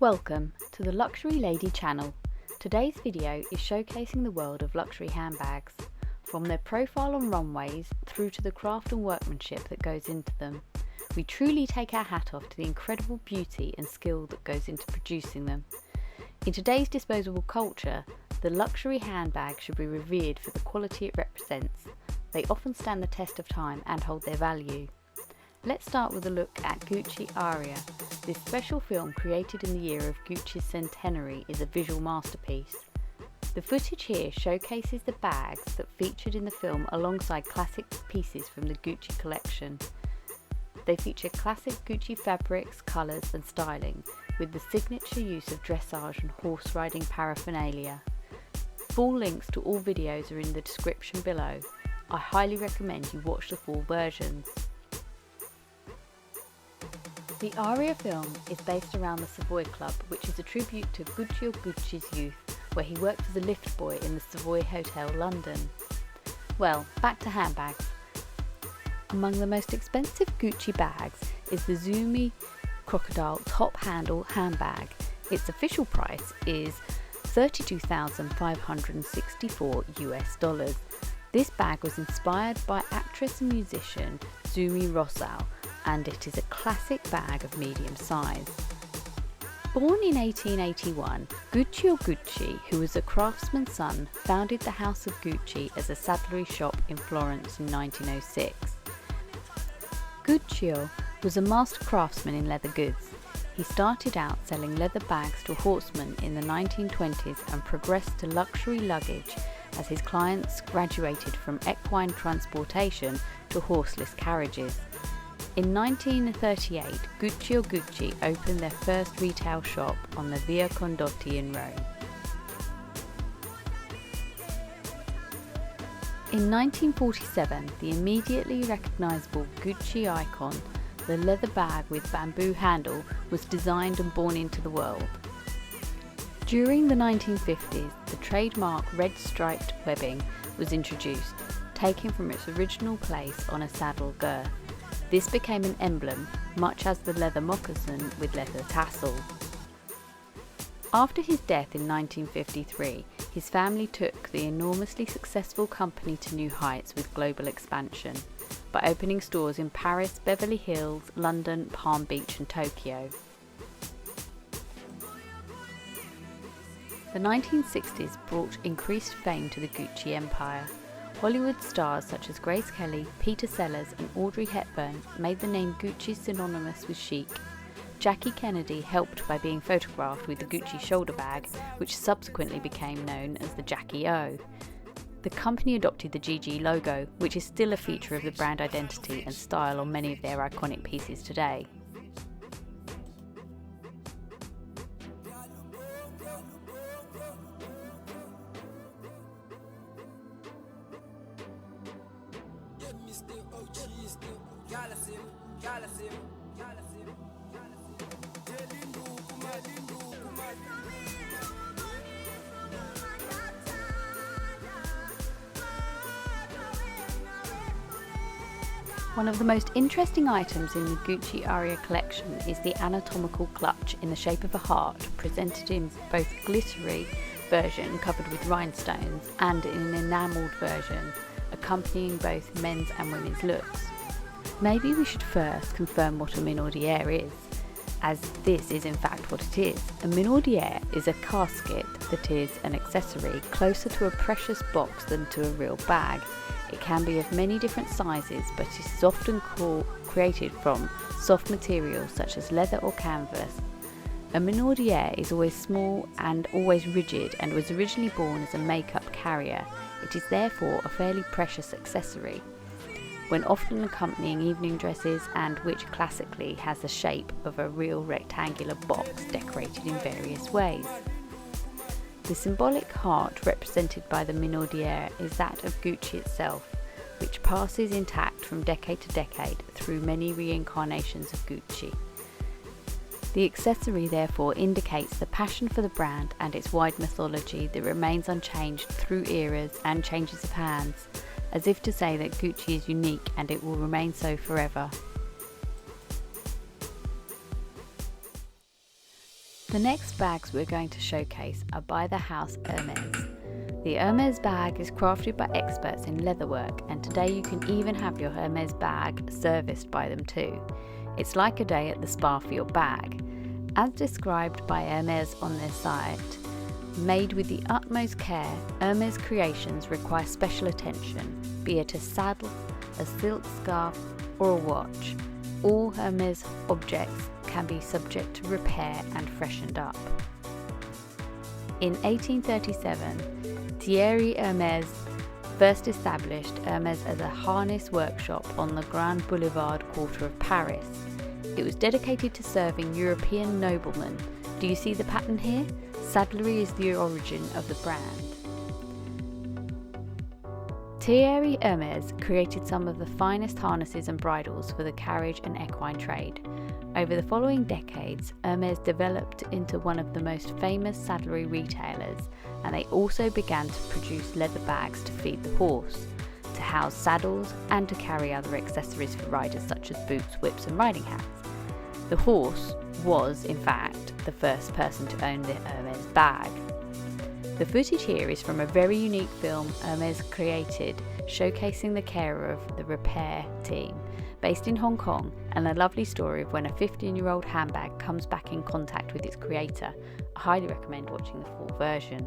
Welcome to the Luxury Lady channel. Today's video is showcasing the world of luxury handbags, from their profile on runways through to the craft and workmanship that goes into them. We truly take our hat off to the incredible beauty and skill that goes into producing them. In today's disposable culture, the luxury handbag should be revered for the quality it represents. They often stand the test of time and hold their value. Let's start with a look at Gucci Aria. This special film, created in the year of Gucci's centenary, is a visual masterpiece. The footage here showcases the bags that featured in the film alongside classic pieces from the Gucci collection. They feature classic Gucci fabrics, colours and styling, with the signature use of dressage and horse riding paraphernalia. Full links to all videos are in the description below. I highly recommend you watch the full versions. The Aria film is based around the Savoy Club, which is a tribute to Guccio Gucci's youth, where he worked as a lift boy in the Savoy Hotel, London. Well, back to handbags. Among the most expensive Gucci bags is the Zoomy Crocodile top handle handbag. Its official price is $32,564 US. This bag was inspired by actress and musician Zumi Rosal, and it is a classic bag of medium size. Born in 1881, Guccio Gucci, who was a craftsman's son, founded the House of Gucci as a saddlery shop in Florence in 1906. Guccio was a master craftsman in leather goods. He started out selling leather bags to horsemen in the 1920s and progressed to luxury luggage as his clients graduated from equine transportation to horseless carriages. In 1938, Guccio Gucci opened their first retail shop on the Via Condotti in Rome. In 1947, the immediately recognisable Gucci icon, the leather bag with bamboo handle, was designed and born into the world. During the 1950s, the trademark red striped webbing was introduced, taken from its original place on a saddle girth. This became an emblem, much as the leather moccasin with leather tassel. After his death in 1953, his family took the enormously successful company to new heights with global expansion, by opening stores in Paris, Beverly Hills, London, Palm Beach and Tokyo. The 1960s brought increased fame to the Gucci empire. Hollywood stars such as Grace Kelly, Peter Sellers and Audrey Hepburn made the name Gucci synonymous with chic. Jackie Kennedy helped by being photographed with the Gucci shoulder bag, which subsequently became known as the Jackie O. The company adopted the GG logo, which is still a feature of the brand identity and style on many of their iconic pieces today. One of the most interesting items in the Gucci Aria collection is the anatomical clutch in the shape of a heart, presented in both glittery version covered with rhinestones and in an enamelled version, accompanying both men's and women's looks. Maybe we should first confirm what a minaudière is, as this is in fact what it is. A minaudière is a casket that is an accessory closer to a precious box than to a real bag. It can be of many different sizes, but it is often created from soft materials such as leather or canvas. A minaudière is always small and always rigid and was originally born as a makeup carrier. It is therefore a fairly precious accessory, when often accompanying evening dresses, and which classically has the shape of a real rectangular box decorated in various ways. The symbolic heart represented by the minaudière is that of Gucci itself, which passes intact from decade to decade through many reincarnations of Gucci. The accessory therefore indicates the passion for the brand and its wide mythology that remains unchanged through eras and changes of hands, as if to say that Gucci is unique and it will remain so forever. The next bags we're going to showcase are by the house Hermés. The Hermés bag is crafted by experts in leatherwork, and today you can even have your Hermés bag serviced by them too. It's like a day at the spa for your bag. As described by Hermés on their site, made with the utmost care, Hermés creations require special attention, be it a saddle, a silk scarf or a watch. All Hermés objects can be subject to repair and freshened up. In 1837, Thierry Hermès first established Hermès as a harness workshop on the Grand Boulevard quarter of Paris. It was dedicated to serving European noblemen. Do you see the pattern here? Saddlery is the origin of the brand. Thierry Hermès created some of the finest harnesses and bridles for the carriage and equine trade. Over the following decades, Hermès developed into one of the most famous saddlery retailers, and they also began to produce leather bags to feed the horse, to house saddles, and to carry other accessories for riders such as boots, whips and riding hats. The horse was, in fact, the first person to own the Hermès bag. The footage here is from a very unique film Hermès created, showcasing the care of the repair team, based in Hong Kong, and a lovely story of when a 15-year-old handbag comes back in contact with its creator. I highly recommend watching the full version.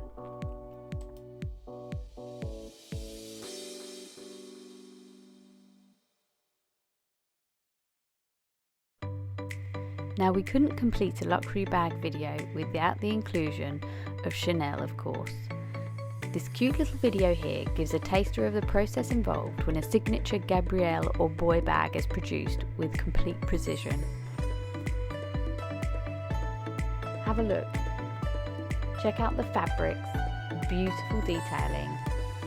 Now, we couldn't complete a luxury bag video without the inclusion of Chanel, of course. This cute little video here gives a taster of the process involved when a signature Gabrielle or boy bag is produced with complete precision. Have a look. Check out the fabrics, beautiful detailing,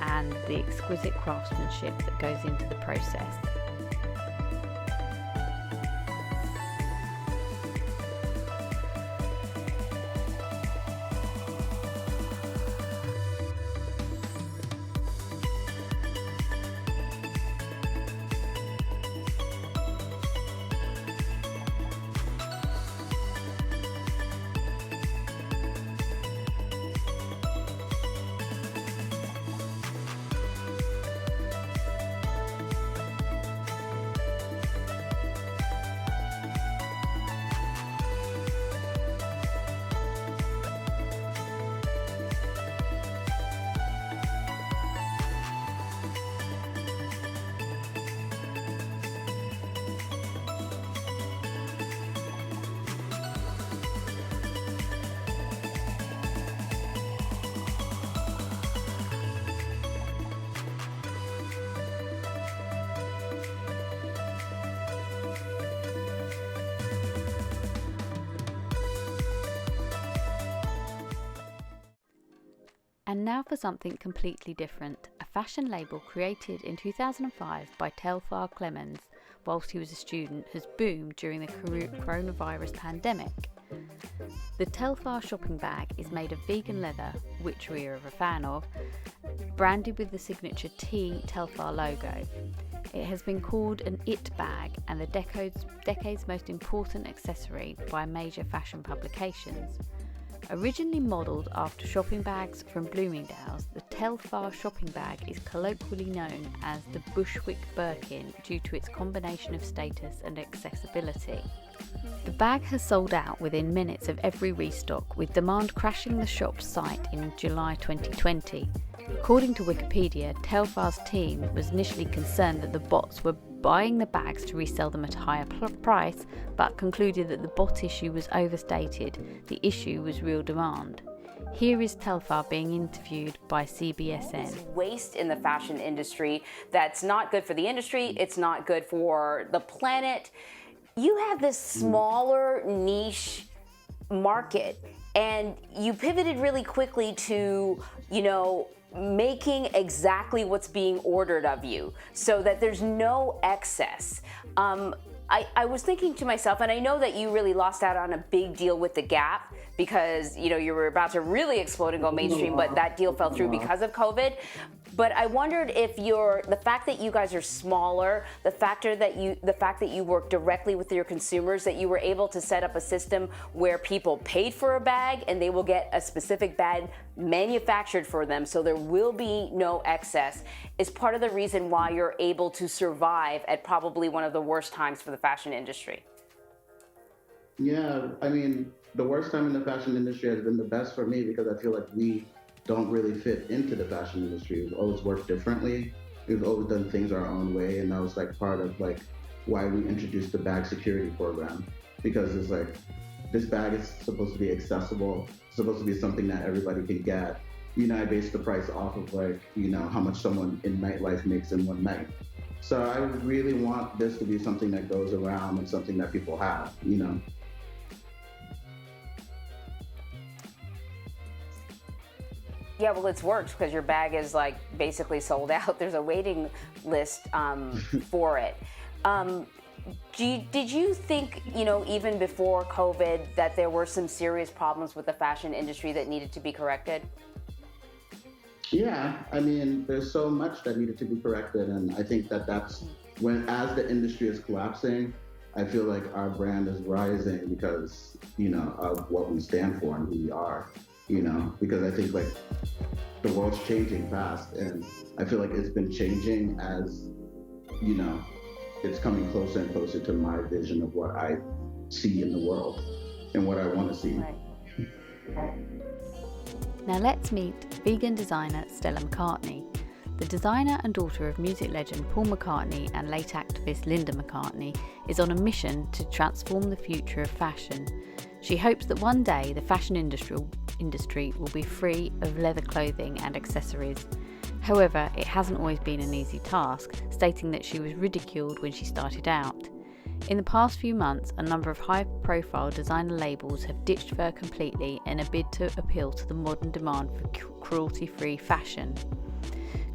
and the exquisite craftsmanship that goes into the process. And now for something completely different, a fashion label created in 2005 by Telfar whilst he was a student has boomed during the coronavirus pandemic. The Telfar shopping bag is made of vegan leather, which we are a fan of, branded with the signature T Telfar logo. It has been called an IT bag and the decade's most important accessory by major fashion publications. Originally modelled after shopping bags from Bloomingdale's, the Telfar shopping bag is colloquially known as the Bushwick Birkin due to its combination of status and accessibility. The bag has sold out within minutes of every restock, with demand crashing the shop's site in July 2020. According to Wikipedia, Telfar's team was initially concerned that the bots were buying the bags to resell them at a higher price, but concluded that the bot issue was overstated. The issue was real demand. Here is Telfar being interviewed by CBSN. It's waste in the fashion industry that's not good for the industry, it's not good for the planet. You have this smaller niche market and you pivoted really quickly to, making exactly what's being ordered of you so that there's no excess. I was thinking to myself, and I know that you really lost out on a big deal with the Gap because, you know, you were about to really explode and go mainstream, but that deal fell through because of COVID. But I wondered if the fact that you guys are smaller, the fact that you work directly with your consumers, that you were able to set up a system where people paid for a bag and they will get a specific bag manufactured for them, so there will be no excess, is part of the reason why you're able to survive at probably one of the worst times for the fashion industry. Yeah, I mean, the worst time in the fashion industry has been the best for me because I feel like we don't really fit into the fashion industry. We've always worked differently. We've always done things our own way, and that was like part of like why we introduced the bag security program, because it's like this bag is supposed to be accessible, supposed to be something that everybody can get. You know, I base the price off of like, you know, how much someone in nightlife makes in one night. So I really want this to be something that goes around and something that people have, you know. Yeah, well, it's worked because your bag is like basically sold out. There's a waiting list for it. Did you think, you know, even before COVID, that there were some serious problems with the fashion industry that needed to be corrected? Yeah, I mean, there's so much that needed to be corrected, and I think that that's when, as the industry is collapsing, I feel like our brand is rising because, you know, of what we stand for and who we are. You know, because I think like the world's changing fast, and I feel like it's been changing as, you know, it's coming closer and closer to my vision of what I see in the world and what I want to see. Right. Now let's meet vegan designer Stella McCartney. The designer and daughter of music legend Paul McCartney and late activist Linda McCartney is on a mission to transform the future of fashion. She hopes that one day the fashion industry will be free of leather clothing and accessories. However, it hasn't always been an easy task, stating that she was ridiculed when she started out. In the past few months, a number of high-profile designer labels have ditched fur completely in a bid to appeal to the modern demand for cruelty-free fashion.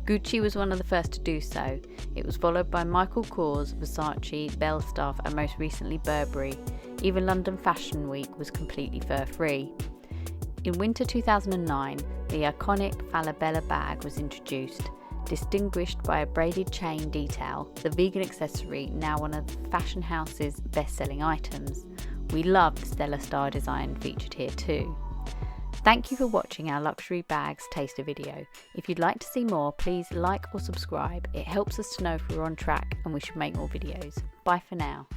Gucci was one of the first to do so. It was followed by Michael Kors, Versace, Belstaff, and most recently Burberry. Even London Fashion Week was completely fur-free. In winter 2009, the iconic Falabella bag was introduced. Distinguished by a braided chain detail, the vegan accessory, now one of the fashion house's best-selling items. We love the Stella Star design featured here too. Thank you for watching our Luxury Bags taster video. If you'd like to see more, please like or subscribe. It helps us to know if we're on track and we should make more videos. Bye for now.